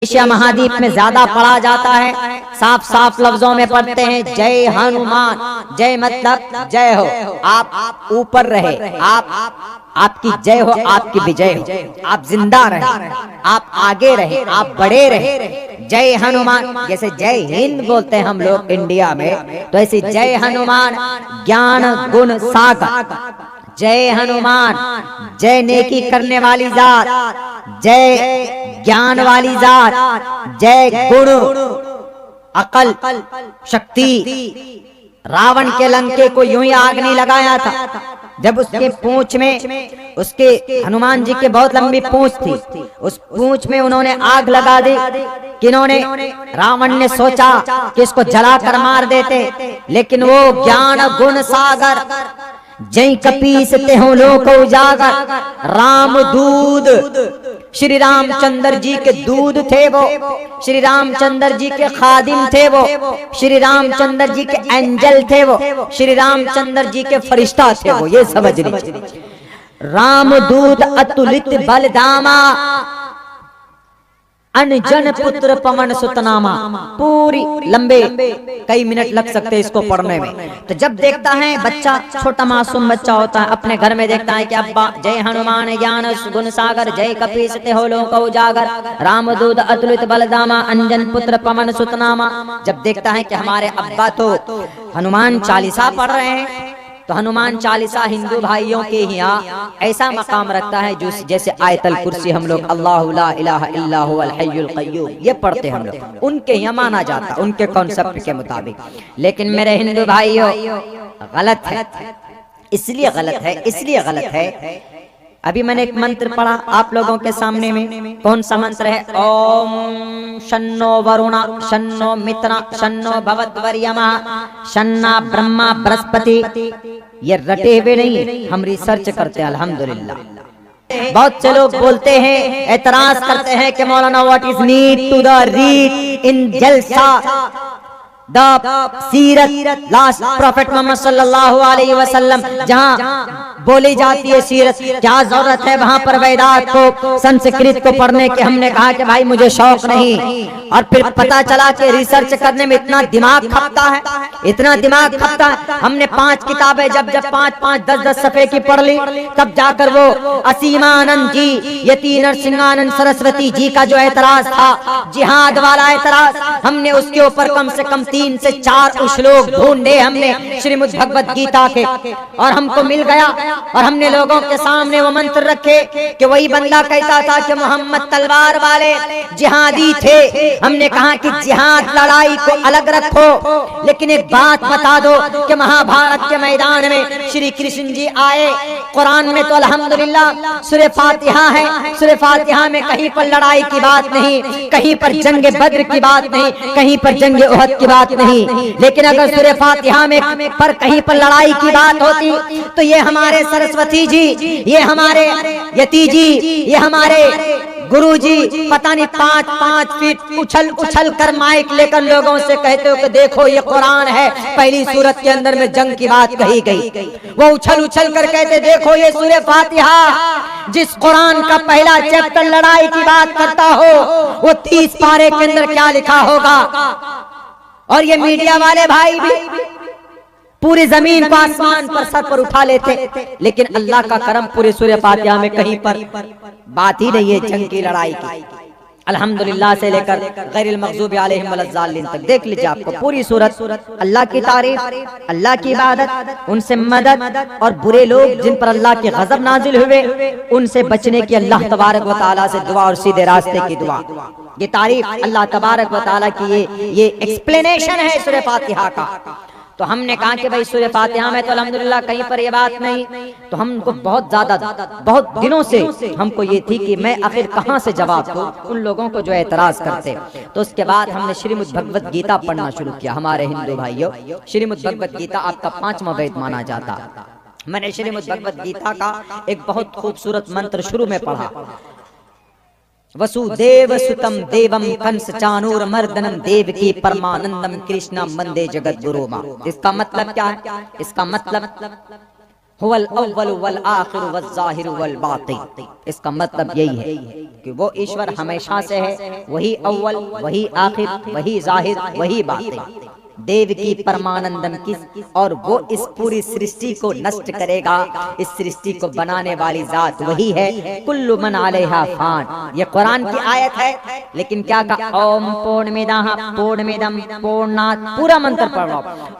Asia महाद्वीप में ज्यादा पढ़ा जाता है। साफ साफ लफ्जों में पढ़ते हैं जय हनुमान। जय मतलब जय हो, आप ऊपर रहे, आपकी जय हो, आपकी विजय हो, आप जिंदा रहे, आप आगे रहे, आप बड़े रहे। जय हनुमान, जैसे जय हिंद बोलते हैं हम लोग इंडिया में, तो ऐसे जय हनुमान ज्ञान गुण सागर। जय हनुमान, जय नेकी करने वाली जात, जय ज्ञान वाली जात, जय गुण अकल शक्ति। रावण के लंके को यूं ही आग नहीं लगाया था, जब उसके पूंछ में, उसके हनुमान जी के बहुत लंबी पूंछ थी, उस पूंछ में उन्होंने आग लगा दी। किन्होंने? रावण ने सोचा कि इसको जलाकर मार देते, लेकिन वो ज्ञान गुण सागर जय कपीस ते हो लोक उजागर। राम दूध, श्री रामचंद्र जी के दूध थे वो, श्री रामचंद्र जी के खादिम थे वो, श्री रामचंद्र जी के एंजल थे वो, श्री रामचंद्र जी के फरिश्ता थे वो। ये समझ लीजिए, राम दूत अतुलित बलदामा, अनजन पुत्र पवन सुतनामा। पूरी लंबे कई मिनट लग सकते हैं इसको पढ़ने में। तो जब देखता है बच्चा, छोटा मासूम बच्चा होता है, अपने घर में देखता है कि अब्बा जय हनुमान ज्ञान गुण सागर, जय कपीस ते हो लोक उजागर, रामदूत अतुलित बलदामा, अंजन पुत्र पवन सुतनामा। जब देखता है कि हमारे अब्बा तो हनुमान चालीसा पढ़ रहे हैं, तो हनुमान चालीसा हिंदू भाइयों के यहाँ ऐसा मकाम रखता है जो जैसे आयतल कुर्सी हम लोग अल्लाहु ला इलाहा इल्ला हुवल हय्युल क़य्यूम ये पढ़ते हम लोग, उनके यहाँ माना जाता, उनके कॉन्सेप्ट के मुताबिक। लेकिन मेरे हिंदू भाइयों, गलत है, इसलिए गलत है, इसलिए गलत है। अभी मैंने एक मंत्र पढ़ा आप लोगों के सामने में। कौन सा मंत्र है? ओम शन्नो वरुणा शन्नो मित्रा शन्नो भवद्वर्यमा शन्ना ब्रह्मा बृहस्पति। ये रटे हुए नहीं, हम रिसर्च करते हैं अल्हम्दुलिल्लाह। बहुत से लोग बोलते हैं, एतराज करते हैं कि मौलाना what is need to the read in जलसा द सीरत लास्ट प्रॉफिट मोहम्मद सल्लल्लाहु अलैहि वसल्लम, जहाँ बोली जाती है सीरत, क्या जरूरत है वहाँ पर वेदांत को, संस्कृत को पढ़ने के? हमने कहा कि भाई मुझे शौक नहीं। और फिर पता चला कि रिसर्च करने में इतना दिमाग खपता है, इतना दिमाग खपता है। हमने 5 किताबें जब 5-5, 10-10 सफ़े की पढ़ ली, तब जाकर वो असीमानंद जी, यति नरसिंहानंद सरस्वती जी का जो एतराज था, जिहाद वाला एतराज, हमने उसके ऊपर कम से कम 3 से 4 श्लोक ढूंढे हमने श्रीमद् भगवत गीता के, और हमको मिल गया। और हमने लोगों के सामने वो मंत्र रखे कि वही बंदा कहता था कि मोहम्मद तलवार वाले जिहादी थे। हमने कहा कि जिहाद लड़ाई को अलग रखो, लेकिन एक बात बता दो कि महाभारत के मैदान में श्री कृष्ण जी आए। कुरान में तो अल्हम्दुलिल्लाह सूरह फातिहा है, सूरह फातिहा में कहीं पर लड़ाई की बात नहीं, कहीं पर जंग बद्र की बात नहीं, कहीं पर जंग उहद की बात नहीं। लेकिन अगर सूरह फातिहा में पर कहीं पर लड़ाई की बात होती, तो ये हमारे सरस्वती जी, ये हमारे यति जी, ये हमारे गुरु जी पता नहीं 5-5 फीट उछल उछल कर माइक लेकर लोगों से कहते हो कि देखो ये कुरान है, पहली सूरत के अंदर में जंग की बात कही गई। वो उछल उछल कर कहते देखो ये सूरह फातिहा, जिस कुरान का पहला चैप्टर लड़ाई की बात करता हो, वो 30 पारे के अंदर क्या लिखा होगा। और ये मीडिया वाले भाई भी पूरी जमीन को आसमान पर सर पर उठा लेते, लेकिन अल्लाह का करम पूरे सूरह फातिहा में कहीं पर बात ही नहीं है जंग की लड़ाई की। अल्हम्दुलिल्लाह से लेकर गैरिल मग़ज़ूबि अलैहिम वलज़्ज़ालिन तक देख लीजिए, आपको पूरी सूरत अल्लाह की तारीफ, अल्लाह की इबादत, उनसे मदद, और बुरे लोग जिन पर अल्लाह के गज़ब नाजिल हुए उनसे बचने की अल्लाह तबारक व तआला से दुआ और सीधे रास्ते की दुआ। ये तारीफ अल्लाह तबारक व तआला की ये एक्सप्लेनेशन है सूरह फातिहा का। तो हमने कहा कि भाई सूरह फातिहा में तो अल्हम्दुलिल्लाह कहीं पर ये बात नहीं। तो हमको बहुत बहुत दिनों से हमको ये थी कि मैं आखिर कहाँ से जवाब दूं उन लोगों को जो एतराज करते। तो उसके बाद हमने श्रीमद् भगवत गीता पढ़ना शुरू किया। हमारे हिंदू भाइयों, श्रीमद् भगवत गीता आपका 5वां वेद माना जाता। मैंने श्रीमद् भगवत गीता का एक बहुत खूबसूरत मंत्र शुरू में पढ़ा, वसुदेव सुतम देवम कंस चानूर मर्दनम देवकी परमानंदम कृष्णा वंदे जगत गुरुमा। इसका मतलब क्या है? इसका मतलब हुवल अव्वल वल आखिर वल ज़ाहिर वल बातिन। इसका मतलब यही है कि वो ईश्वर हमेशा से है, वही अव्वल, वही आखिर, वही ज़ाहिर, वही बातिन। देव की परमानंदम किस, और वो इस पूरी सृष्टि को नष्ट करेगा। इस सृष्टि को बनाने वाली जात वही है। कुल्लु मन अलैहा फान, ये कुरान की आयत है। लेकिन क्या कहा? ओम पूर्णमिदः पूर्णमिदं पूर्णात्, पूरा मंत्र पढ़ लो।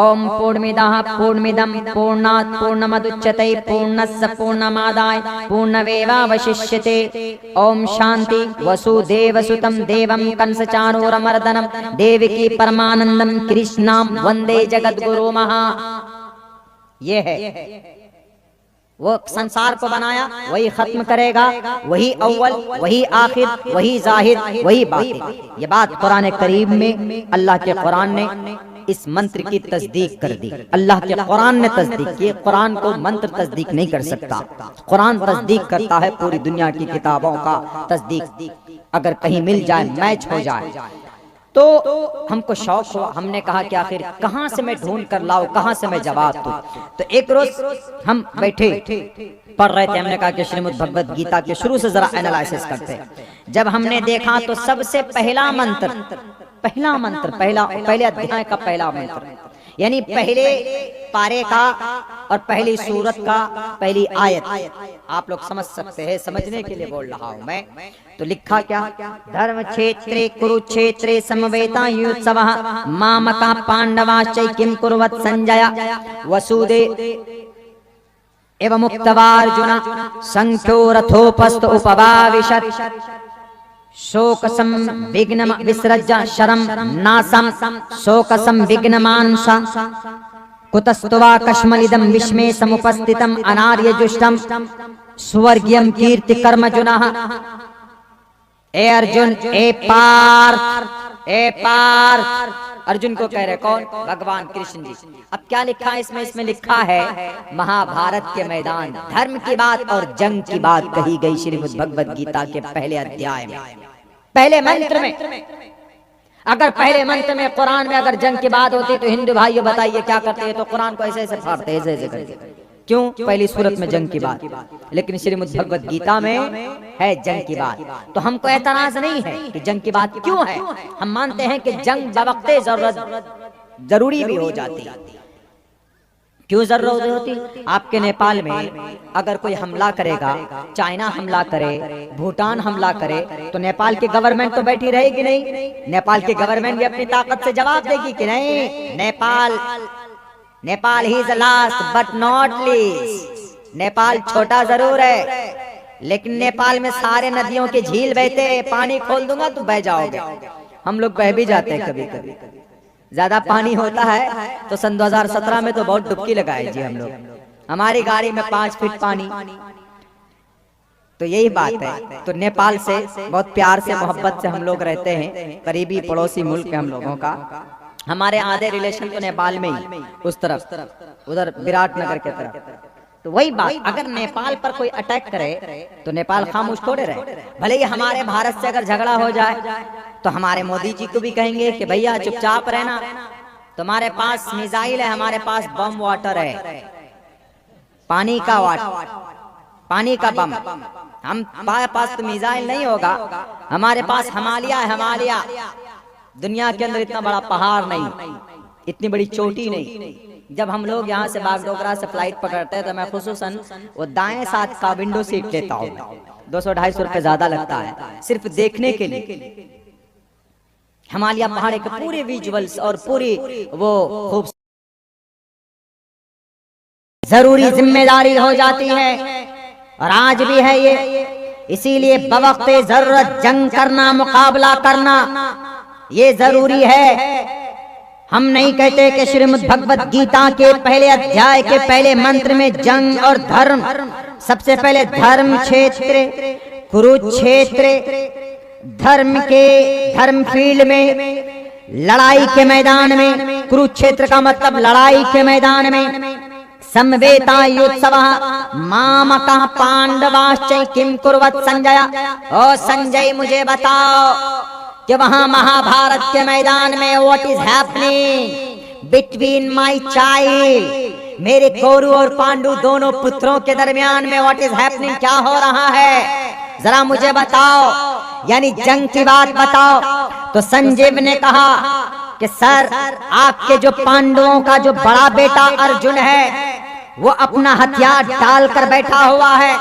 ओम पूर्णमिदः पूर्णमिदं पूर्णात् पूर्णमुदच्यते पूर्णस्य पूर्णमादाय पूर्णमेवावशिष्यते। ओम शांति। वसुदेवसुतं देवं कंसचाणूरमर्दनं देवकी परमानंदम कृष्ण नाम वंदे जगत गुरु महा। ये है वो संसार को बनाया, वही खत्म करेगा, वही अव्वल, वही आखिर, वही जाहिर, वही बातिन। ये बात कुरान करीम में अल्लाह के कुरान ने इस मंत्र की तस्दीक कर दी। अल्लाह के कुरान ने तस्दीक की। कुरान को मंत्र तस्दीक नहीं कर सकता। कुरान तस्दीक करता है पूरी दुनिया की किताबों का तस्दीक। अगर कहीं मिल जाए, मैच हो जाए, तो हमको शौक हुआ। हमने कहा कि आखिर कहां से मैं ढूंढ कर लाऊं, कहां से मैं जवाब दूं। तो एक रोज हम बैठे पढ़ रहे थे। हमने कहा कि श्रीमद् भगवद गीता के शुरू से जरा एनालिसिस करते हैं। जब हमने देखा तो सबसे पहला मंत्र, पहले अध्याय का पहला मंत्र, यानी पहले पारे का और पहली सूरत का पहली आयत। आप लोग समझ सकते हैं, समझने के लिए बोल रहा हूं मैं। तो लिखा क्या? धर्म क्षेत्रे कुरुक्षेत्रे समवेतायुत्सवः मामका पांडवाश्च किं कुर्वत् संजय वसुदेव एवं मुक्तवार्जुन संख्यो रथोपस्थ उपवाविशत् शोक संविघ्न विसृज्य शरम नासम शोक संविघ्नमांसा कुतस्तुवा कश्मलिदं विस्मे समुपस्थितम् अनार्य जुष्टम स्वर्गीयं कीर्ति कर्मजुनः। ए अर्जुन, ए पार्थ, अर्जुन को कह रहे कौन? भगवान कृष्ण जी। अब क्या लिखा है इसमें? इसमें लिखा है महाभारत के मैदान, धर्म की बात और जंग की बात कही गई श्रीमद् भगवद गीता के पहले अध्याय में, पहले मंत्र में। अगर पहले मंत्र में कुरान में अगर जंग की बात होती तो हिंदू भाइयों बताइए क्या करते हैं? तो कुरान को ऐसे ऐसे फाड़ते, ऐसे ऐसे करके। क्यों? पहली सूरत में जंग की बात, लेकिन श्रीमद् भगवद गीता में है जंग की बात। तो हमको एतराज नहीं है कि जंग की बात क्यों है। हम मानते हैं कि जंग बवक्ते जरूरत जरूरी भी हो जाती है। क्यों जरूरत होती? आपके नेपाल में अगर कोई हमला करेगा, चाइना हमला करे, भूटान हमला करे, तो नेपाल की गवर्नमेंट तो बैठी रहेगी नहीं। नेपाल की गवर्नमेंट भी अपनी ताकत से जवाब देगी कि नहीं, Nepal he is last but not least. Nepal छोटा जरूर है, लेकिन नेपाल में सारे नदियों के झील बहते हैं। पानी खोल दूंगा तो बह जाओगे। हम लोग बह भी जाते हैं कभी कभी। ज्यादा पानी होता है तो सन 2017 में तो बहुत डुबकी लगाए जी हम लोग। हमारी गाड़ी में 5 फीट पानी। तो यही बात है। तो नेपाल से बहुत प्यार से मोहब्बत से हम लोग रहते हैं, करीबी पड़ोसी मुल्क है हम लोगों का। हमारे आधे रिलेशन तो नेपाल में ही, उस तरफ, उधर विराटनगर के तरफ। तो वही बात, अगर नेपाल पर कोई अटैक करे तो नेपाल खामोश थोड़े रहे। भले ही हमारे भारत से अगर झगड़ा हो जाए तो हमारे मोदी जी को भी कहेंगे कि भैया चुपचाप रहना, तुम्हारे पास मिसाइल है, हमारे पास बम वाटर है, पानी का बम। हम पास तो मिसाइल नहीं होगा, हमारे पास हिमालय है। हिमालय दुनिया के अंदर इतना बड़ा पहाड़ नहीं, इतनी बड़ी चोटी नहीं। जब हम लोग यहाँ से बागडोगरा से फ्लाइट पकड़ते हैं तो मैं खुसूसन वो दाएं साथ का विंडो सीट लेता हूँ। 200-250 रुपए ज्यादा लगता है सिर्फ देखने के लिए। हिमालय पहाड़ के पूरे विजुअल्स और पूरी वो खूब जरूरी जिम्मेदारी हो जाती है, और आज भी है ये। इसीलिए बवक्ते जरूरत जंग करना, मुकाबला करना ये जरूरी है। हम नहीं कहते कि श्रीमद् भगवद गीता के पहले अध्याय के पहले मंत्र में जंग और धर्म, सबसे पहले धर्म क्षेत्र कुरुक्षेत्र, धर्म फील्ड में, लड़ाई के मैदान में। कुरुक्षेत्र का मतलब लड़ाई के मैदान में। समवेतायुत्सवः मामकः पांडवाश्च किं कुर्वत् संजय। ओ संजय मुझे बताओ कि वहां महाभारत के मैदान में what is happening between my child मेरे कौरव और पांडु दोनों पुत्रों के दरमियान में व्हाट इज हैपनिंग, क्या हो रहा है, जरा मुझे बताओ, यानी जंग की बात बताओ। तो संजीव ने कहा कि सर, आपके जो पांडवों का जो बड़ा बेटा अर्जुन है वो अपना हथियार डालकर बैठा हुआ है।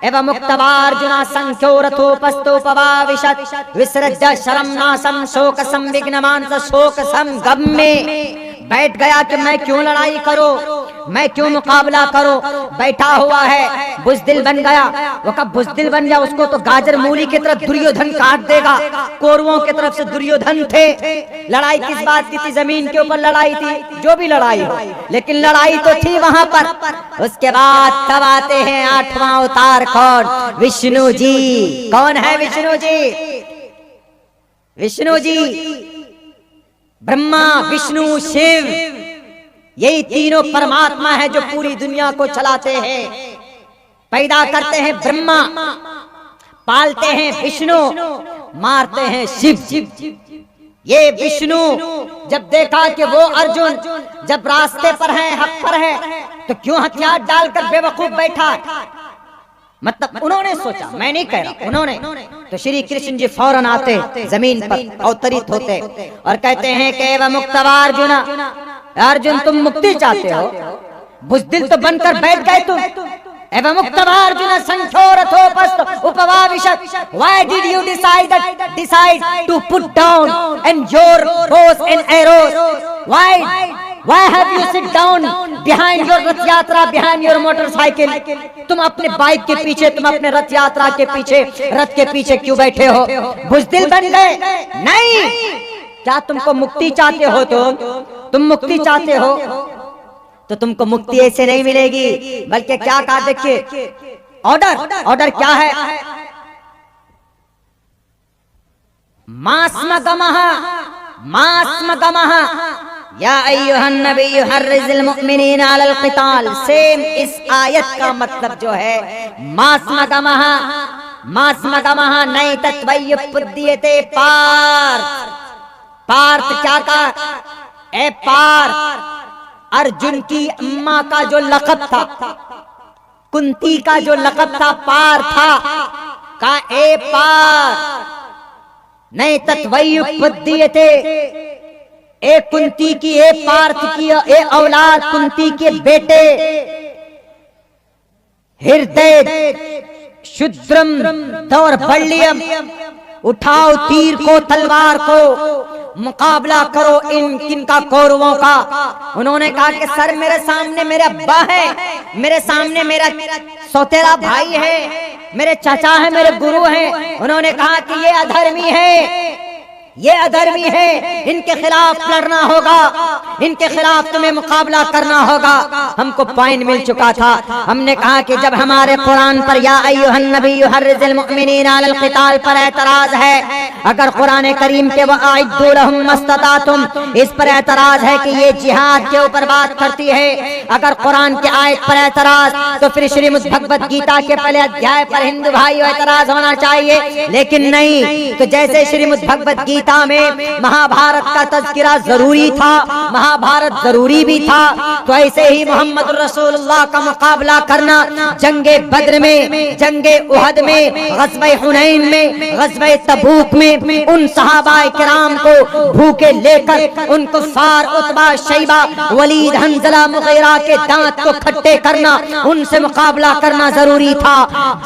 एवं मुक्तवार्जुना संख्यो रथोपस्तोपवाविशत् विसृज्य शरम नासम शोक संविघ्नमानस शोक समगम्मे, बैठ गया कि मैं क्यों लड़ाई करूं, मैं क्यों मुकाबला करूं, बैठा हुआ है, बुजदिल बन गया। वो कब बुजदिल बन गया, उसको तो गाजर मूली की तरफ दुर्योधन काट देगा। कौरवों की तरफ से दुर्योधन थे। लड़ाई किस बात की थी, जमीन के ऊपर लड़ाई थी, जो भी लड़ाई हो, लेकिन लड़ाई तो थी वहां पर। उसके बाद तब आते हैं 8वां अवतार, कौन, विष्णु जी। कौन है विष्णु जी? विष्णु जी ब्रह्मा विष्णु शिव, यही तीनों परमात्मा है जो पूरी दुनिया को चलाते हैं। पैदा करते हैं ब्रह्मा, पालते हैं विष्णु, मारते हैं शिव। ये विष्णु जब देखा कि वो अर्जुन जब रास्ते पर है, हक पर है, तो क्यों हथियार डालकर बेवकूफ बैठा, मतलब उन्होंने सोचा, मैं नहीं कह रहा, उन्होंने। तो श्री कृष्ण जी फौरन आते, जमीन पर अवतरित होते और कहते हैं कि एवं मुक्तवार्जुन, अर्जुन तुम मुक्ति चाहते हो, बुजदिल तो बनकर बैठ गए तुम। एवं मुक्तवार्जुन संख्यो रथोपस्थ उपवाविशत्, why did you decide to put down and your bows and arrows, Why have you sit down behind your रथ यात्रा, behind your motorcycle? तुम अपने बाइक के पीछे, तुम अपने रथ यात्रा के पीछे, रथ के पीछे क्यों बैठे हो? बुजदिल बन गए? नहीं। क्या तुमको मुक्ति चाहते हो? तुम मुक्ति चाहते हो तो तुमको मुक्ति ऐसे नहीं मिलेगी, बल्कि क्या कहा, देखिए ऑर्डर क्या है, मास्मगमः या अय्युहन नबिय्यु हर्रिज़िल मुअ्मिनीना अलल क़िताल। सेम इस आयत का मतलब जो है मास्मगमः नैतत्वयुपद्यते पार्थ क्या कहा, ए पार्थ, अर्जुन की अम्मा का जो लक़ब था, कुंती का जो लक़ब था पार था, का ए पार नैतत्वयुपद्यते, ए कुंती की, ए पार्थ की, ए औलाद कुंती के बेटे, हृदय शुद्रम दौर्बल्यम, उठाओ तीर को, तलवार को, मुकाबला करो इन किनका, कौरवों का। उन्होंने कहा कि सर मेरे सामने मेरे अब्बा है, मेरे सामने मेरा सौतेला भाई है, मेरे चाचा है, मेरे गुरु हैं। उन्होंने कहा कि ये अधर्मी है, ये अधर्मी है, इनके खिलाफ लड़ना होगा, इनके खिलाफ तुम्हें मुकाबला करना होगा। हमको पॉइंट मिल चुका था। हमने कहा कि जब हमारे कुरान पर या अय्युहन नबिय्यु हर्रिज़िल मुअ्मिनीना अलल क़िताल पर एतराज है, अगर कुरान करीम के वअइद्दू लहुम मस्ततातुम, इस पर एतराज है कि ये जिहाद के ऊपर बात करती है, अगर कुरान के आयत पर एतराज, तो फिर श्रीमद् भगवत गीता के पहले अध्याय पर हिंदू भाइयों एतराज होना चाहिए, लेकिन नहीं। तो जैसे श्रीमद् भगवत गीता में महाभारत का तज़किरा जरूरी था, महाभारत जरूरी भी था, तो ऐसे ही मोहम्मद रसूलुल्लाह का मुकाबला करना जंगे बद्र में, जंगे उहद में, ग़ज़वे हुनैन में, ग़ज़वे तबूक में उन सहाबाए किराम को भूखे लेकर उन कुफ़ार उतबा, शैबा, वलीद, हंज़ला, मुग़ीरा के दांत को खट्टे करना, उनसे मुकाबला करना जरूरी था।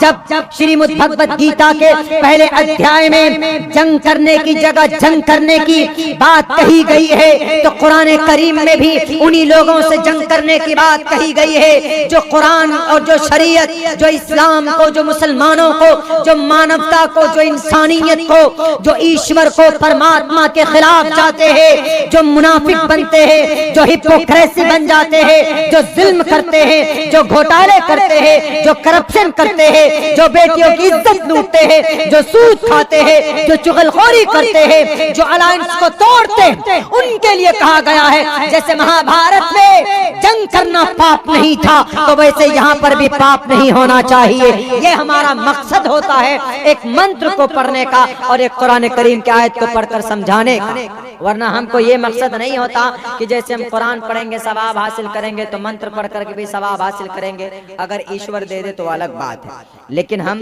जब श्रीमद् भगवत गीता के पहले अध्याय में जंग करने की जगह जंग करने की बात कही गई है, तो कुरान करीम में भी उन्हीं लोगों से जंग करने की बात कही गई है जो कुरान और जो शरीयत, जो इस्लाम को, जो मुसलमानों को, जो मानवता को, जो इंसानियत को, जो ईश्वर को, परमात्मा के खिलाफ जाते हैं, जो मुनाफिक बनते हैं, जो हिपोक्रेसी बन जाते हैं, जो जुल्म करते हैं, जो घोटाले करते हैं, जो करप्शन करते हैं, जो बेटियों की इज्जत लूटते हैं, जो सूद खाते हैं, जो चुगलखोरी करते हैं, हैं, जो अलायंस को तोड़ते हैं, उनके लिए कहा गया है जैसे महाभारत में जंग करना पाप नहीं था, तो वैसे यहाँ पर भी पाप नहीं होना चाहिए। ये हमारा मकसद होता है एक मंत्र को पढ़ने का और एक कुरान करीम की आयत को पढ़कर समझाने का। वरना हमको ये मकसद नहीं होता कि जैसे हम कुरान पढ़ेंगे सवाब हासिल करेंगे, तो मंत्र पढ़ करके भी सवाब हासिल करेंगे। अगर ईश्वर दे दे तो अलग बात है, लेकिन हम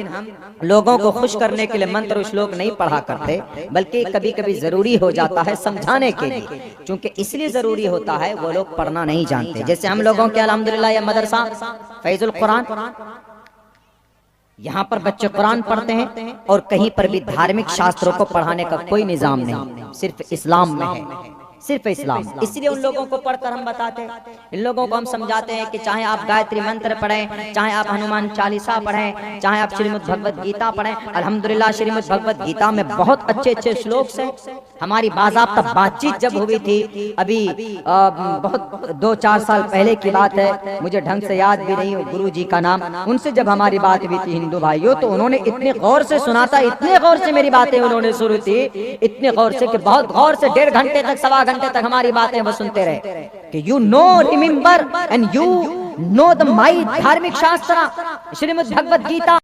लोगों को खुश करने के लिए मंत्र श्लोक नहीं पढ़ा करते, बल्कि कभी कभी जरूरी हो जाता है समझाने के लिए। क्योंकि इसलिए जरूरी होता है वो लोग पढ़ना नहीं जानते। जैसे हम लोगों के अल्हम्दुलिल्लाह ये मदरसा फैजुल कुरान, यहाँ पर बच्चे कुरान पढ़ते हैं और कहीं पर भी धार्मिक शास्त्रों को पढ़ाने का कोई निजाम नहीं, सिर्फ इस्लाम में है, सिर्फ इस्लाम। इसलिए उन लोगों को पढ़कर हम बताते हैं, इन लोगों को हम समझाते हैं कि चाहे आप गायत्री मंत्र पढ़ें, चाहे आप हनुमान चालीसा पढ़ें, चाहे आप श्रीमद् भगवत गीता पढ़ें। अल्हम्दुलिल्लाह श्रीमद् भगवत गीता में बहुत अच्छे अच्छे श्लोक हैं। हमारी बाज़ाब्ता बातचीत जब हुई थी, अभी बहुत 2-4 साल पहले की बात है, मुझे ढंग से याद भी नहीं हो गुरु जी का नाम, उनसे जब हमारी बात हुई थी हिंदू भाइयों, तो उन्होंने इतने गौर से सुना था, इतने गौर से मेरी बातें उन्होंने सुनी थी, इतने गौर से कि बहुत गौर से 1.5 घंटे तक, 1.25 घंटे तक हमारी बातें वो सुनते रहे कि you know remember and you know the my धार्मिक शास्त्र श्रीमद् भगवत गीता।